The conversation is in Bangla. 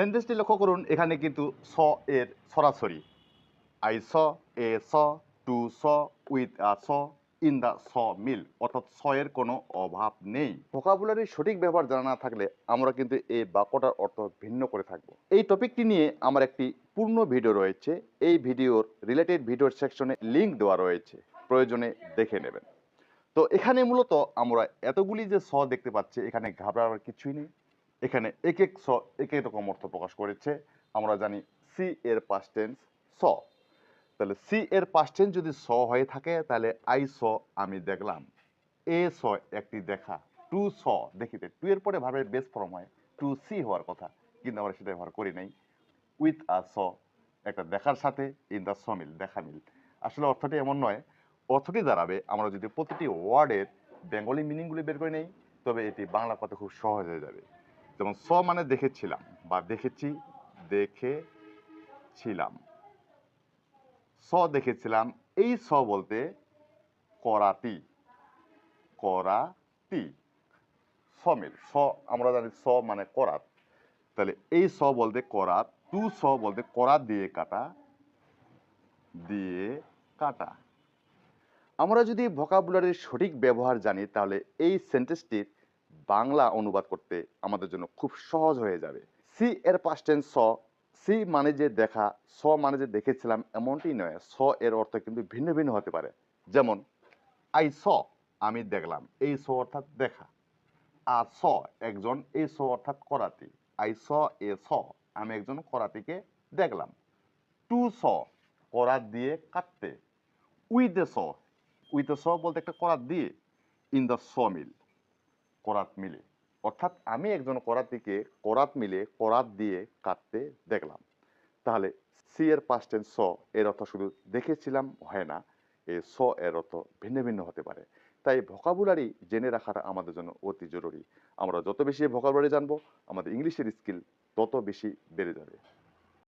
সেন্টেন্সটি লক্ষ্য করুন, এখানে কিন্তু স এর সরাসরি আই স, এ স, টু স, উইথ আ স, ইন দ্য স মিল, অর্থাৎ স এর কোনো অভাব নেই। ভোকাবুলারির সঠিক ব্যবহার জানা না থাকলে আমরা কিন্তু এই বাক্যটার অর্থ ভিন্ন করে থাকবো। এই টপিকটি নিয়ে আমার একটি পূর্ণ ভিডিও রয়েছে। এই ভিডিওর রিলেটেড ভিডিওর সেকশনে লিঙ্ক দেওয়া রয়েছে, প্রয়োজনে দেখে নেবেন। তো এখানে মূলত আমরা এতগুলি যে স দেখতে পাচ্ছি, এখানে ঘাবড়াবার কিছুই নেই। এখানে এক এক স এক এক রকম অর্থ প্রকাশ করেছে। আমরা জানি সি এর পাস্ট টেন্স স, তাহলে সি এর পাস্ট টেন্স যদি স হয়ে থাকে তাহলে আই স আমি দেখলাম, এ স একটি দেখা, টু স দেখিতে, টু এর পরে ভাবের বেস ফর্ম হয় টু সি হওয়ার কথা, কিন্তু আমরা সেটা ব্যবহার করি নাই। উইথ আ স একটা দেখার সাথে, ইন দ্য স মিল দেখা মিল। আসলে অর্থটি এমন নয়, অর্থটি দাঁড়াবে আমরা যদি প্রতিটি ওয়ার্ডের বেঙ্গলি মিনিংগুলি বের করে নেই, তবে এটি বাংলা কথা খুব সহজ হয়ে যাবে। যেমন স মানে দেখেছিলাম বা দেখেছি, দেখেছিলাম, স দেখেছিলাম, এই স বলতে করাতি, করাতি, সমিল, স আমরা জানি স মানে করাত, তাহলে এই স বলতে করাত, টু স বলতে করাত দিয়ে কাটা, দিয়ে কাটা। আমরা যদি ভোকাবুলারির সঠিক ব্যবহার জানি তাহলে এই সেন্টেন্সটির বাংলা অনুবাদ করতে আমাদের জন্য খুব সহজ হয়ে যাবে। সি এর পাস্ট টেন্স স, সি মানে যে দেখা, স মানে যে দেখেছিলাম এমনটি নয়, স এর অর্থ কিন্তু ভিন্ন ভিন্ন হতে পারে। যেমন আই স আমি দেখলাম, এই স অর্থাৎ দেখা। আ স একজন, এই স অর্থাৎ করাতি। আই স এ স আমি একজন করাতিকে দেখলাম। টু স করাত দিয়ে কাটতে। With a saw, with a স বলতে একটা করাত দিয়ে, ইন দ্য স মিল করাত মিলে, অর্থাৎ আমি একজন করাতিকে করাত মিলে করাত দিয়ে কাটতে দেখলাম। তাহলে সি এর পাস্ট টেন্স স এর অর্থ শুধু দেখেছিলাম হয় না, এই স এর অর্থ ভিন্ন ভিন্ন হতে পারে। তাই ভোকাবুলারি জেনে রাখাটা আমাদের জন্য অতি জরুরি। আমরা যত বেশি ভোকাবুলারি জানবো, আমাদের ইংলিশের স্কিল তত বেশি বেড়ে যাবে।